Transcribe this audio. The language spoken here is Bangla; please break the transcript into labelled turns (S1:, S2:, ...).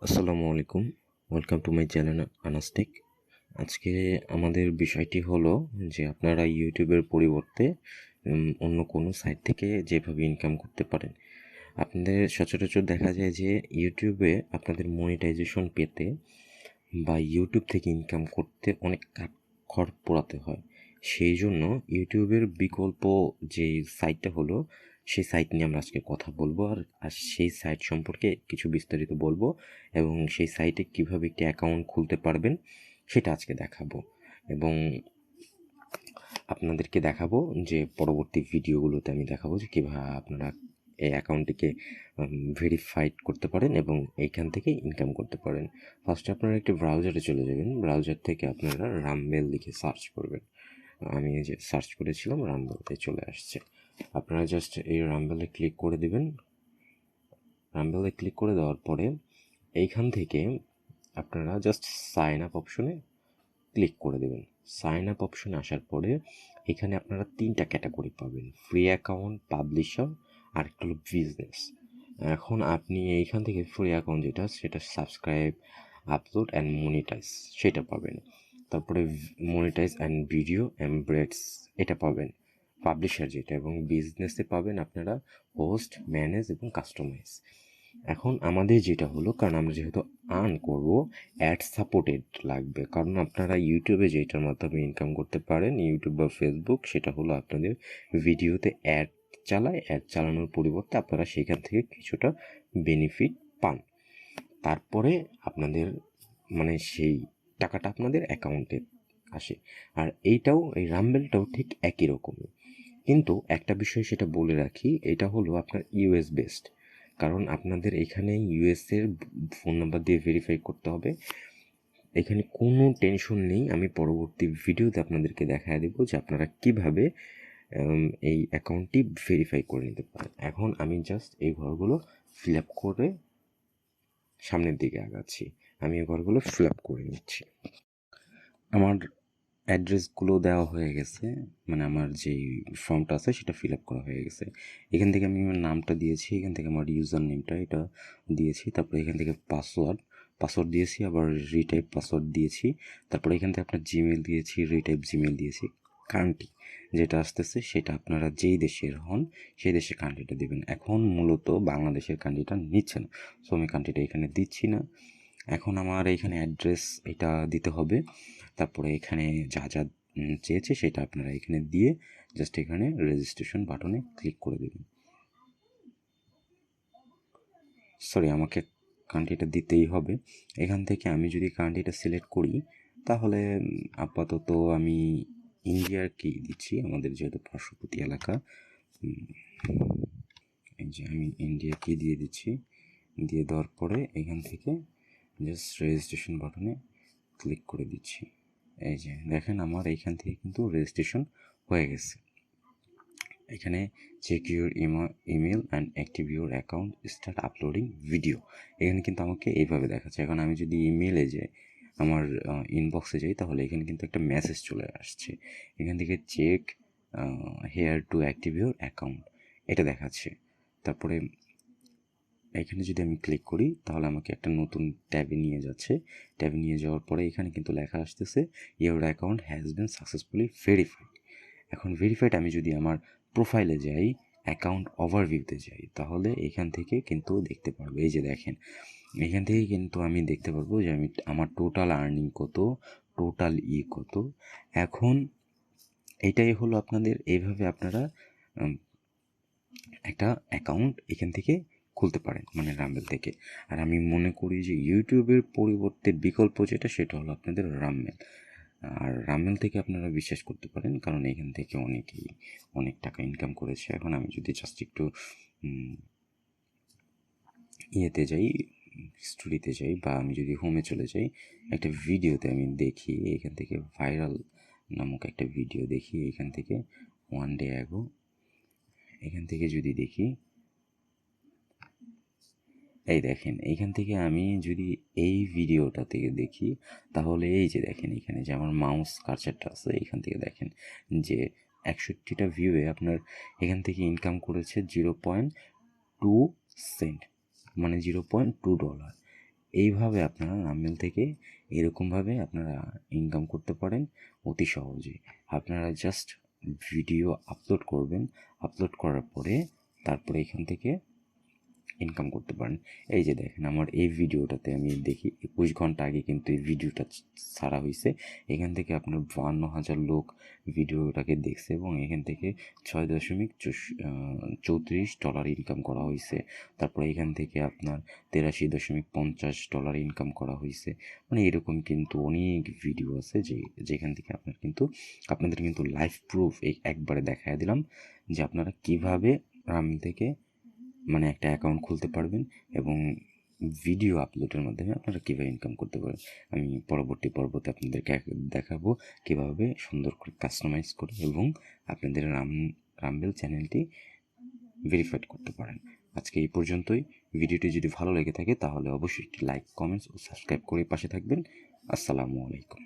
S1: আসসালামু আলাইকুম। ওয়েলকাম টু মাই চ্যানেল আনাস্টিক। আজকে আমাদের বিষয়টি হলো যে আপনারা ইউটিউবের পরিবর্তে অন্য কোনো সাইট থেকে যেভাবে ইনকাম করতে পারেন। আপনাদের সচরাচর দেখা যায় যে ইউটিউবে আপনাদের মনিটাইজেশন পেতে বা ইউটিউব থেকে ইনকাম করতে অনেক কাঠখড় পোড়াতে হয়। সেই জন্য ইউটিউবের বিকল্প যে সাইটটা হলো, সেই সাইট নিয়ে আমরা আজকে কথা বলবো। আর সেই সাইট সম্পর্কে কিছু বিস্তারিত বলবো এবং সেই সাইটে কীভাবে একটি অ্যাকাউন্ট খুলতে পারবেন সেটা আজকে দেখাবো। এবং আপনাদেরকে দেখাবো যে পরবর্তী ভিডিওগুলোতে আমি দেখাবো যে কীভাবে আপনারা এই অ্যাকাউন্টটিকে ভেরিফাইড করতে পারেন এবং এইখান থেকে ইনকাম করতে পারেন। ফার্স্টে আপনারা একটি ব্রাউজারে চলে যাবেন। ব্রাউজার থেকে আপনারা রামবেল লিখে সার্চ করবেন। আমি এই যে সার্চ করেছিলাম, রামবেলতে চলে আসছে। আপনারা জাস্ট এই রামবেলে ক্লিক করে দেবেন। রামবেলে ক্লিক করে দেওয়ার পরে এইখান থেকে আপনারা জাস্ট সাইন আপ অপশনে ক্লিক করে দেবেন। সাইন আপ অপশনে আসার পরে এখানে আপনারা 3টা ক্যাটাগরি পাবেন: ফ্রি অ্যাকাউন্ট, পাবলিশার, আর একটা হলো বিজনেস। এখন আপনি এইখান থেকে ফ্রি অ্যাকাউন্ট যেটা, সেটা সাবস্ক্রাইব, আপলোড অ্যান্ড মনিটাইজ সেটা পাবেন। তারপরে মনিটাইজ অ্যান্ড ভিডিও এমব্রেডস এটা পাবেন পাবলিশার যেটা, এবং বিজনেসে পাবেন আপনারা হোস্ট, ম্যানেজ এবং কাস্টমাইজ। এখন আমাদের যেটা হলো, কারণ আমরা যেহেতু আর্ন করব, অ্যাড সাপোর্টেড লাগবে। কারণ আপনারা ইউটিউবে যেটার মাধ্যমে ইনকাম করতে পারেন, ইউটিউব বা ফেসবুক, সেটা হলো আপনাদের ভিডিওতে অ্যাড চালায়। অ্যাড চালানোর পরিবর্তে আপনারা সেখান থেকে কিছুটা বেনিফিট পান। তারপরে আপনাদের মানে সেই টাকাটা আপনাদের অ্যাকাউন্টে আসে। আর এইটাও, এই রামবেলটাও ঠিক একই রকমই। কিন্তু একটা বিষয় সেটা বলে রাখি, এটা হলো আপনার ইউএস বেসড। কারণ আপনাদের এখানে ইউএসের ফোন নাম্বার দিয়ে ভেরিফাই করতে হবে। এখানে কোনো টেনশন নেই, আমি পরবর্তী ভিডিওতে আপনাদেরকে দেখায় দেবো যে আপনারা কিভাবে এই অ্যাকাউন্টটি ভেরিফাই করে নিতে পারেন। এখন আমি জাস্ট এই ঘরগুলো ফিল আপ করে সামনের দিকে আগাচ্ছি। আমি এই ঘরগুলো ফিল আপ করে নিচ্ছি। আমার অ্যাড্রেসগুলো দেওয়া হয়ে গেছে, মানে আমার যেই ফর্মটা আছে সেটা ফিল আপ করা হয়ে গেছে। এখান থেকে আমি আমার নামটা দিয়েছি, এখান থেকে আমার ইউজার নেমটা এটা দিয়েছি, তারপরে এখান থেকে পাসওয়ার্ড দিয়েছি, আবার রিটাইপ পাসওয়ার্ড দিয়েছি, তারপরে এখান থেকে আপনার জিমেল দিয়েছি, রিটাইপ জিমেল দিয়েছি। কান্ট্রি যেটা আসতেছে সেটা আপনারা যেই দেশের হন সেই দেশের কান্ট্রিটা দেবেন। এখন মূলত বাংলাদেশের কান্ট্রিটা নিচ্ছে না, সো আমি কান্ট্রিটা এখানে দিচ্ছি না। এখন আমার এইখানে অ্যাড্রেস এটা দিতে হবে। তারপরে এখানে যা যা চেয়েছে সেটা আপনারা এখানে দিয়ে জাস্ট এখানে রেজিস্ট্রেশন বাটনে ক্লিক করে দেবেন। সরি, আমাকে কান্ট্রিটা দিতেই হবে। এখান থেকে আমি যদি কান্ট্রিটা সিলেক্ট করি, তাহলে আপাতত আমি ইন্ডিয়ার কি দিচ্ছি, আমাদের যেহেতু পার্শ্ববর্তী এলাকা। এই যে আমি ইন্ডিয়া কি দিয়ে দিচ্ছি। দিয়ে দেওয়ার পরে এখান থেকে জাস্ট রেজিস্ট্রেশন বাটনে ক্লিক করে দিচ্ছি। এই যে দেখেন, আমার এইখান থেকে কিন্তু রেজিস্ট্রেশন হয়ে গেছে। এখানে check your email and active your account, start uploading video, এখানে কিন্তু আমাকে এইভাবে দেখাচ্ছে। এখন আমি যদি ইমেলে যাই, আমার ইনবক্সে যাই, তাহলে এখানে কিন্তু একটা মেসেজ চলে আসছে। এখান থেকে check here to active your account এটা দেখাচ্ছে। তারপরে এখানে যদি আমি ক্লিক করি, তাহলে আমাকে একটা নতুন ট্যাবে নিয়ে যাচ্ছে। ট্যাবে নিয়ে যাওয়ার পরে এখানে কিন্তু লেখা আসতেছে your account has been successfully verified. এখন ভেরিফাইড আমি যদি আমার প্রোফাইলে যাই, অ্যাকাউন্ট ওভারভিউতে যাই, তাহলে এখান থেকে কিন্তু দেখতে পারবো। এই যে দেখেন, এখান থেকে কিন্তু আমি দেখতে পারবো যে আমার টোটাল আর্নিং কত, টোটাল কত। এখন এটাই হলো আপনাদের, এইভাবে আপনারা একটা অ্যাকাউন্ট এখান থেকে খুলতে পারেন, মানে রামবেল থেকে। আর আমি মনে করি যে ইউটিউবের পরিবর্তে বিকল্প যেটা, সেটা হলো আপনাদের রামমেল। আর রামমেল থেকে আপনারা বিশ্বাস করতে পারেন, কারণ এখান থেকে অনেকেই অনেক টাকা ইনকাম করেছে। এখন আমি যদি জাস্ট একটু ইয়েতে যাই, স্টোরিতে যাই, বা আমি যদি হোমে চলে যাই, একটা ভিডিওতে আমি দেখি, এখান থেকে ভাইরাল নামক একটা ভিডিও দেখি, এখান থেকে ওয়ান ডে অ্যাগো, এখান থেকে যদি দেখি, এই দেখেন, এইখান থেকে আমি যদি এই ভিডিওটা থেকে দেখি, তাহলে এই যে দেখেন, এখানে যে আমার মাউস কার্সারটা আছে, এখান থেকে দেখেন যে 61টা ভিউয়ে আপনার এখান থেকে ইনকাম করেছে $0.2, মানে $0.2। এইভাবে আপনারা রামমেল থেকে এরকমভাবে আপনারা ইনকাম করতে পারেন অতি সহজে। আপনারা জাস্ট ভিডিও আপলোড করবেন, আপলোড করার পরে তারপরে এখান থেকে ইনকাম করতে পারেন। এই যে দেখেন আমার এই ভিডিওটাতে আমি দেখি 21 ঘন্টা আগে কিন্তু এই ভিডিওটা ছাড়া হয়েছে। এখান থেকে আপনার 52,000 লোক ভিডিওটাকে দেখছে এবং এখান থেকে $6.34 ইনকাম করা হয়েছে। তারপরে এখান থেকে আপনার $83.50 ইনকাম করা হয়েছে। মানে এরকম কিন্তু অনেক ভিডিও আছে যেখান থেকে আপনাদের কিন্তু লাইভ প্রুফ একবারে দেখায় দিলাম যে আপনারা কিভাবে রামি থেকে মানে একটা অ্যাকাউন্ট খুলতে পারবেন এবং ভিডিও আপলোডের মাধ্যমে আপনারা কীভাবে ইনকাম করতে পারেন। আমি পরবর্তী পর্বতে আপনাদেরকে দেখাবো কীভাবে সুন্দর করে কাস্টমাইজ করে এবং আপনাদের রামবেল চ্যানেলটি ভেরিফাইড করতে পারেন। আজকে এই পর্যন্তই। ভিডিওটি যদি ভালো লেগে থাকে তাহলে অবশ্যই একটি লাইক, কমেন্টস ও সাবস্ক্রাইব করে পাশে থাকবেন। আসসালামু আলাইকুম।